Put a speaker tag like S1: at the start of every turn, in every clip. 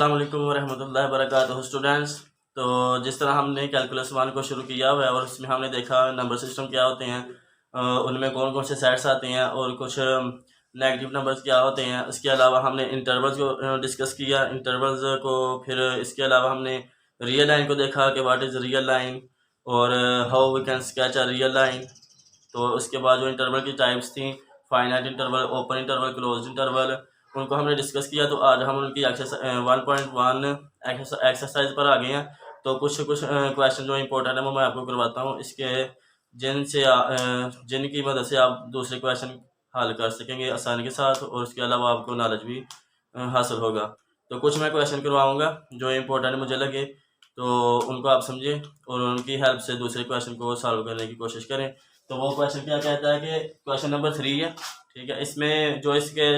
S1: अस्सलाम वालेकुम रहमतुल्लाहि व बरकातुहू स्टूडेंट्स। तो जिस तरह हमने कैलकुलस 1 को शुरू किया हुआ है और इसमें हमने देखा नंबर सिस्टम क्या होते हैं, उनमें कौन कौन से सेट्स आते हैं और कुछ नेगेटिव नंबर्स क्या होते हैं। इसके अलावा हमने इंटरवल्स को डिस्कस किया, इंटरवल्स को। फिर इसके अलावा हमने रियल लाइन को देखा कि व्हाट इज़ रियल लाइन और how we can sketch a real line. तो उसके बाद जो इंटरवल की टाइप्स थी, finite interval, open interval, close interval, उनको हमने डिस्कस किया। तो आज हम उनकी 1.1 एक्सरसाइज पर आ गए हैं। तो कुछ कुछ क्वेश्चन जो इंपॉर्टेंट है वो मैं आपको करवाता हूँ, इसके जिनकी मदद से आप दूसरे क्वेश्चन हल कर सकेंगे आसानी के साथ, और उसके अलावा आपको नॉलेज भी हासिल होगा। तो कुछ मैं क्वेश्चन करवाऊँगा जो इम्पोर्टेंट मुझे लगे, तो उनको आप समझें और उनकी हेल्प से दूसरे क्वेश्चन को सॉल्व करने की कोशिश करें। तो वो क्वेश्चन क्या कहता है कि क्वेश्चन नंबर 3 है, ठीक है। इसमें जो इसके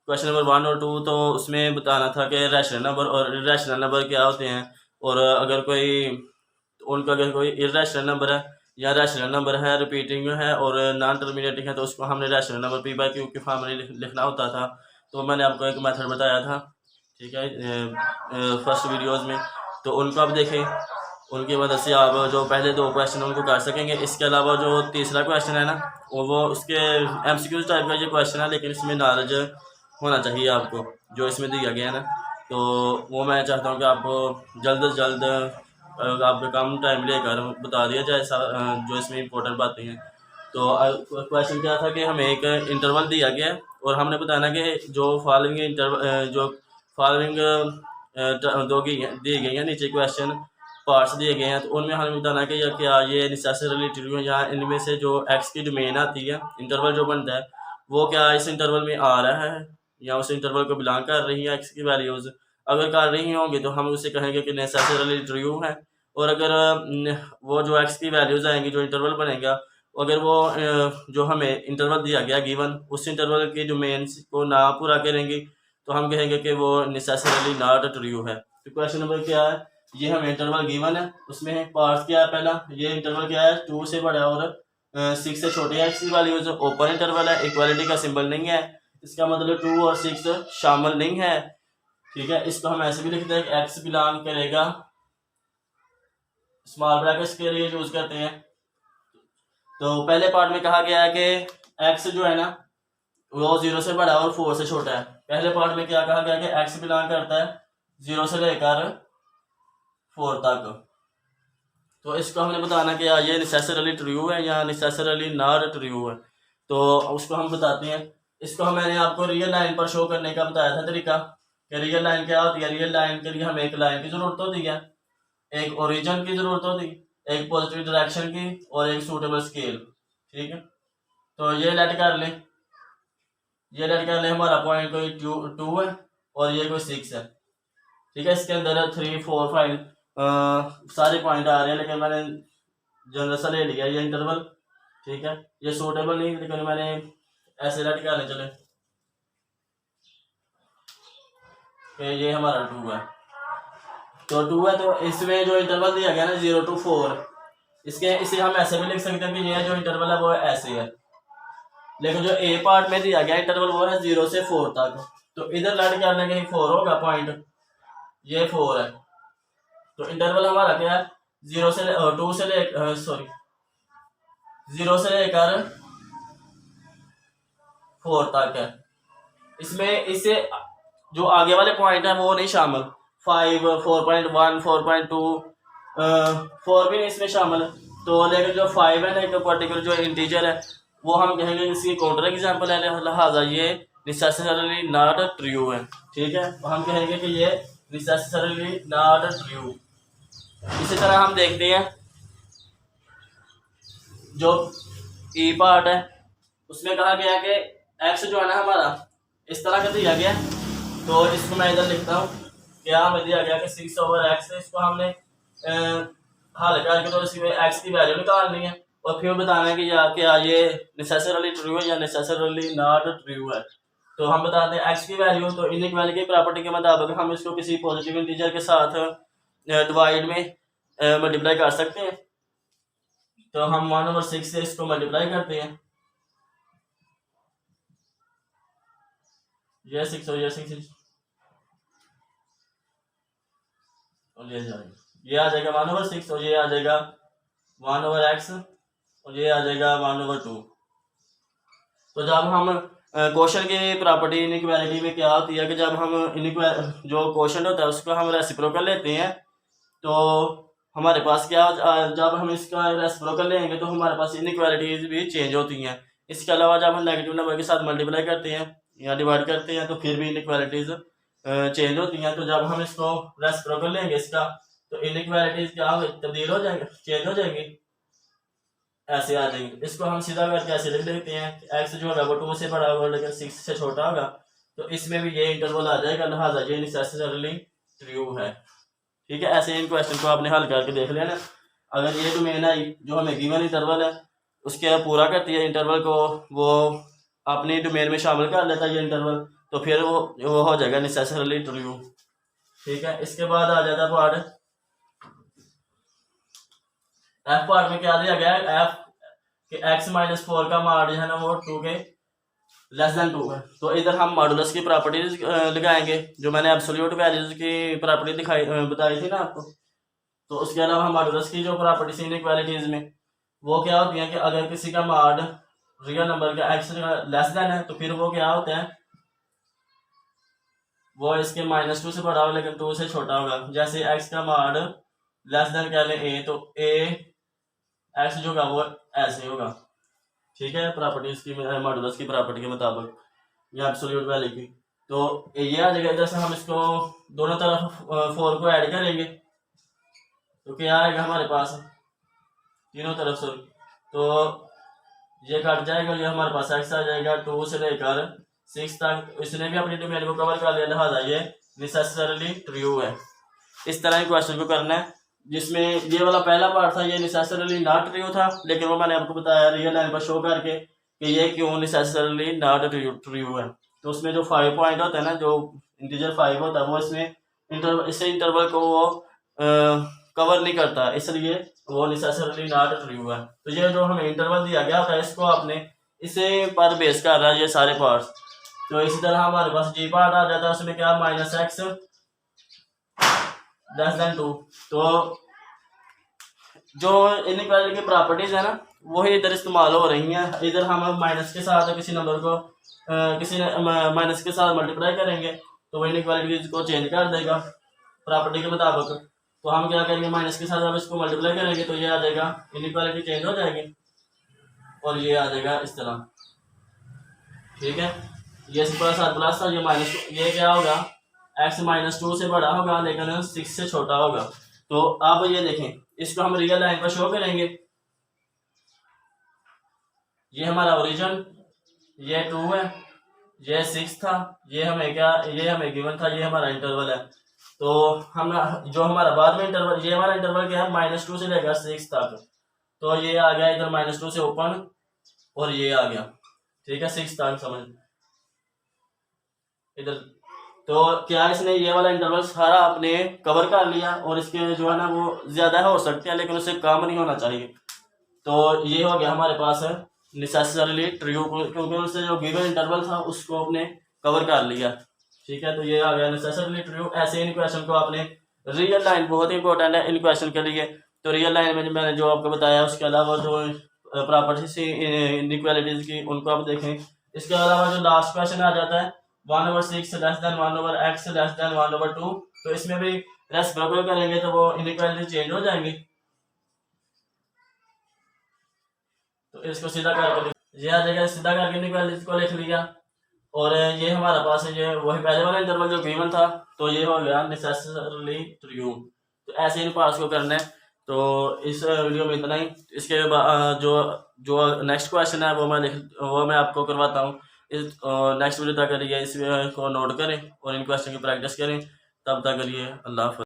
S1: क्वेश्चन नंबर 1 और 2, तो उसमें बताना था कि रैशनल नंबर और इर्रेशनल नंबर क्या होते हैं, और अगर कोई इर्रेशनल नंबर है या रैशनल नंबर है, रिपीटिंग है और नॉन टर्मिनेटिंग है, तो उसको हमने रैशनल नंबर P/Q के फॉर्म में लिखना होता था। तो मैंने आपको एक मेथड बताया था, ठीक है, फर्स्ट वीडियोज़ में। तो उनको आप देखें, उनकी मदद से आप जो पहले 2 क्वेश्चन उनको कर सकेंगे। इसके अलावा जो तीसरा क्वेश्चन है ना, वो उसके MCQ टाइप का ये क्वेश्चन है, लेकिन इसमें नॉलेज होना चाहिए आपको जो इसमें दिया गया है ना। तो वो मैं चाहता हूँ कि आपको जल्द से जल्द आपका कम टाइम लेकर बता दिया जाए जो इसमें इंपॉर्टेंट बातें हैं। तो क्वेश्चन क्या था कि हमें एक इंटरवल दिया गया है और हमने बताना कि जो फॉलोइंग दी गई है नीचे क्वेश्चन पार्ट्स दिए गए हैं, तो उनमें हमें बताना कि क्या ये नेसेसरली ट्रू है, या इनमें से जो एक्स की डोमेन आती है, इंटरवल जो बनता है, वो क्या इस इंटरवल में आ रहा है या उस इंटरवल को बिलोंग कर रही है एक्स की वैल्यूज़। अगर कर रही होंगी तो हम उसे कहेंगे कि नेसेसरली ट्रू है। और अगर वो जो एक्स की वैल्यूज़ आएंगी, जो इंटरवल बनेगा, अगर वो जो हमें इंटरवल दिया गया गिवन, उस इंटरवल की डोमेन को ना पूरा करेंगी, तो हम कहेंगे कि वो नेसेसरली नॉट ट्रू है। तो क्वेश्चन नंबर क्या है, ये हमें इंटरवल गिवन है, उसमें पार्ट्स क्या है। पहला ये इंटरवल क्या है, 2 से बड़ा और 6 से छोटे है एक्स की वैल्यूज। ओपन इंटरवल है, इक्वालिटी का सिंबल नहीं है, इसका मतलब 2 और 6 शामिल नहीं है, ठीक है। इसको हम ऐसे भी लिखते हैं कि एक्स बिलोंग करेगा, स्मॉल ब्रैकेट्स के लिए यूज करते हैं। तो पहले पार्ट में कहा गया है कि एक्स जो है ना, वो 0 से बड़ा और 4 से छोटा है। पहले पार्ट में क्या कहा गया कि एक्स बिलोंग करता है 0 से लेकर 4 तक। तो इसको हमने बताना कि ये नेसेसरली ट्रू है या नेसेसरली नॉट ट्रू है। तो उसको हम बताते हैं। इसको मैंने आपको रियल लाइन पर शो करने का बताया था तरीका कि रियल लाइन क्या होती है। रियल लाइन के लिए हमें एक लाइन की जरूरत होती है, एक ओरिजिन की जरूरत होती है, एक पॉजिटिव डायरेक्शन की और एक सूटेबल स्केल, ठीक है। तो ये लेट कर ले हमारा पॉइंट कोई 2 है और ये कोई 6 है, ठीक है। इसके अंदर 3, 4, 5 सारे पॉइंट आ रहे हैं, लेकिन मैंने जनरल सा ले लिया ये इंटरवल, ठीक है। ये सूटेबल नहीं, लेकिन मैंने ऐसे लेट करने चले कि ये हमारा 2 है। तो 2 है, तो इसमें जो इंटरवल दिया गया ना 0 to 4, इसे हम ऐसे भी लिख सकते हैं कि ये जो इंटरवल है वो ऐसे है। लेकिन जो ए पार्ट में दिया गया इंटरवल वो है 0 से 4 तक। तो इधर लेट करने कहीं 4 होगा पॉइंट, ये 4 है। तो इंटरवल हमारा क्या है, 0 से 2 से ले 0 से लेकर 4 तक है। इसमें इससे जो आगे वाले पॉइंट है वो नहीं शामिल, 5, 4.1, 4.2, 4 भी नहीं इसमें शामिल है। तो लेकिन जो 5 है ना, एक पर्टिकुलर जो इंटीजर है, वो हम कहेंगे इसकी काउंटर एग्जाम्पल है, लिहाजा ये नेसेसरली नॉट ट्रू है, ठीक है। तो हम कहेंगे कि ये नेसेसरली नॉट ट्रू। इसी तरह हम देखते हैं जो ई पार्ट है, उसमें कहा गया कि एक्स जो है ना हमारा इस तरह का दिया गया। तो इसको मैं इधर लिखता हूँ, क्या हमें दिया गया कि 6/x है। इसको हमने हल करके तो इसमें एक्स की वैल्यू निकालनी है और फिर बताना है कि क्या ये नेसेसरली ट्रू है या नेसेसरली नॉट ट्रू है। तो हम बताते हैं एक्स की वैल्यू, तो इनइक्वालिटी की प्रॉपर्टी के मुताबिक हम इसको किसी पॉजिटिव इंटीजर के साथ डिवाइड में मल्टीप्लाई कर सकते हैं। तो हम 1/6 से इसको मल्टीप्लाई करते हैं, ये 6 और ये 6, और ये आ जाएगा 1/6 और ये आ जाएगा 1/x और ये आ जाएगा 1/2। तो जब हम क्वेश्चन की प्रॉपर्टी इनइक्वालिटी में क्या होती है कि जब हम जो क्वेश्चन होता है उसको हम रेसिप्रोकल लेते हैं तो हमारे पास क्या जब हम इसका रेसिप्रोकल लेंगे तो हमारे पास इनइक्वालिटीज भी चेंज होती हैं। इसके अलावा जब हम नेगेटिव नंबर के साथ मल्टीप्लाई करते हैं या डिवाइड करते हैं तो फिर भी इनइक्वालिटीज चेंज होती हैं। तो जब हम इसको रेसिप्रोकल लेंगे इसका तो इनइक्वालिटीज क्या तब्दील हो जाएंगे, चेंज हो जाएंगी, ऐसे आ जाएंगे। इसको हम सीधा करके ऐसे लिख लेते हैं कि एक्स जो होगा वो 2 से बड़ा होगा लेकिन 6 से छोटा होगा। तो इसमें भी ये इंटरवल आ जाएगा, लिहाजा ये नेसेसरली ट्रू है। ठीक है, ऐसे इन क्वेश्चन को आपने हल करके देख लेना। अगर ये डोमेन आई जो हमें गिवन इंटरवल है उसके पूरा करती है इंटरवल को, वो अपनी डोमेन में शामिल कर लेता है ये इंटरवल, तो फिर वो हो जाएगा नेसेसरली ट्रू। ठीक है, इसके बाद आ जाता है पार्ट एफ। पार्ट में क्या दिया गया है, एफ के x-4 का मान जो है ना वो 2 के <2 है। तो इधर हम मॉडुलस की प्रॉपर्टीज लगाएंगे, जो मैंने एब्सोल्यूट वैल्यूज की प्रॉपर्टी बताई थी ना आपको। तो उसके अलावा हम मॉडुलस की जो प्रॉपर्टीज इनइक्वालिटीज में वो क्या होती है कि अगर किसी का मॉड रियल नंबर का x < है तो फिर वो क्या होता है, वो इसके -2 से बड़ा होगा लेकिन 2 से छोटा होगा। जैसे x का मॉड < कह लें a, तो a x जो होगा वो ऐसे होगा। ठीक है, प्रॉपर्टीज की मॉडुलस की प्रॉपर्टी के मुताबिक या एब्सोल्यूट वैल्यू की। तो ये आ जाएगा। इधर से हम इसको दोनों तरफ 4 को ऐड करेंगे तो क्या आएगा हमारे पास तीनों तरफ से, तो ये कट जाएगा, ये हमारे पास x आ जाएगा 2 से लेकर 6 तक। इसने भी अपनी डोमेन को कवर कर लिया, लिहाजा ये नेसेसरली ट्रू है। इस तरह के क्वेश्चन को करना है, जिसमें ये वाला पहला पार्ट था ये नेसेसरली नॉट ट्रू था, लेकिन वो मैंने आपको बताया रियल लाइन पर शो करके कि ये क्यों नेसेसरली नॉट ट्रू है। तो उसमें जो 5 पॉइंट होता है ना, जो इंटीजर 5 होता है वो इसमें इस इंटरवल को वो कवर नहीं करता, इसलिए वो नेसेसरली नॉट ट्रू है। तो ये जो हमें इंटरवल दिया गया था इसको आपने इसे पर बेस कर रहा है ये सारे पार्ट्स। तो इसी तरह हमारे पास जी पार्ट आ जाता है, उसमें क्या -x <2। तो जो इनइक्वालिटी की प्रॉपर्टीज है ना वही इधर इस्तेमाल हो रही हैं। इधर हम माइनस के साथ किसी नंबर को माइनस के साथ मल्टीप्लाई करेंगे तो वो इनइक्वालिटीज को चेंज कर देगा प्रॉपर्टी के मुताबिक। तो हम क्या करेंगे, माइनस के साथ जब इसको मल्टीप्लाई करेंगे तो ये आ जाएगा, इनइक्वालिटी चेंज हो जाएगी और ये आ जाएगा इस तरह। ठीक है, ये प्लस था, ये माइनस, ये क्या होगा x -2 से बड़ा होगा लेकिन 6 से छोटा होगा। तो अब ये देखें, इसको हम रियल लाइन पर शो करेंगे। ये हमारा ओरिजिन, ये 2 है, ये 6 था, ये हमें गिवन था, ये हमारा इंटरवल है। तो हम जो हमारा बाद में इंटरवल, ये हमारा इंटरवल क्या है -2 से लेकर 6 तक। तो ये आ गया इधर -2 से ओपन और ये आ गया। ठीक है, 6 तक समझ इधर। तो क्या इसने ये वाला इंटरवल सारा आपने कवर कर लिया और इसके जो है ना वो ज्यादा हो सकते हैं लेकिन उससे कम नहीं होना चाहिए। तो ये हो गया हमारे पास नेसेसरली ट्रू, क्योंकि उससे जो गिवन इंटरवल था उसको आपने कवर कर लिया। ठीक है, तो ये आ गया नेसेसरली ट्रू। ऐसे इन क्वेश्चन को आपने रियल लाइन बहुत ही इंपॉर्टेंट है इन क्वेश्चन के लिए। तो रियल लाइन में मैंने जो आपको बताया, उसके अलावा जो प्रॉपर्टीज इनइक्वालिटीज की उनको आप देखें। इसके अलावा जो लास्ट क्वेश्चन आ जाता है 1/6 1/x <1/2, तो इसमें भी रेसिप्रोकल करेंगे तो वो इनइक्वालिटी चेंज हो जाएंगी। तो इसको सीधा करके ये आ जाएगा, सीधा करके इनइक्वालिटी को लिख लिया और ये हमारा पास है ये वही पहले वाला इंटरवल जो गिवन था, तो ये हो गया नेसेसरली ट्रू। तो ऐसे इन पार्ट्स को करना है। तो इस वीडियो में इतना ही। इसके बाद जो नेक्स्ट क्वेश्चन है वो मैं आपको करवाता हूँ। इस नेक्स्ट वीडियो तक के लिए इस को नोट करें और इन क्वेश्चन की प्रैक्टिस करें। तब तक के लिए अल्लाह हाफ़िज़।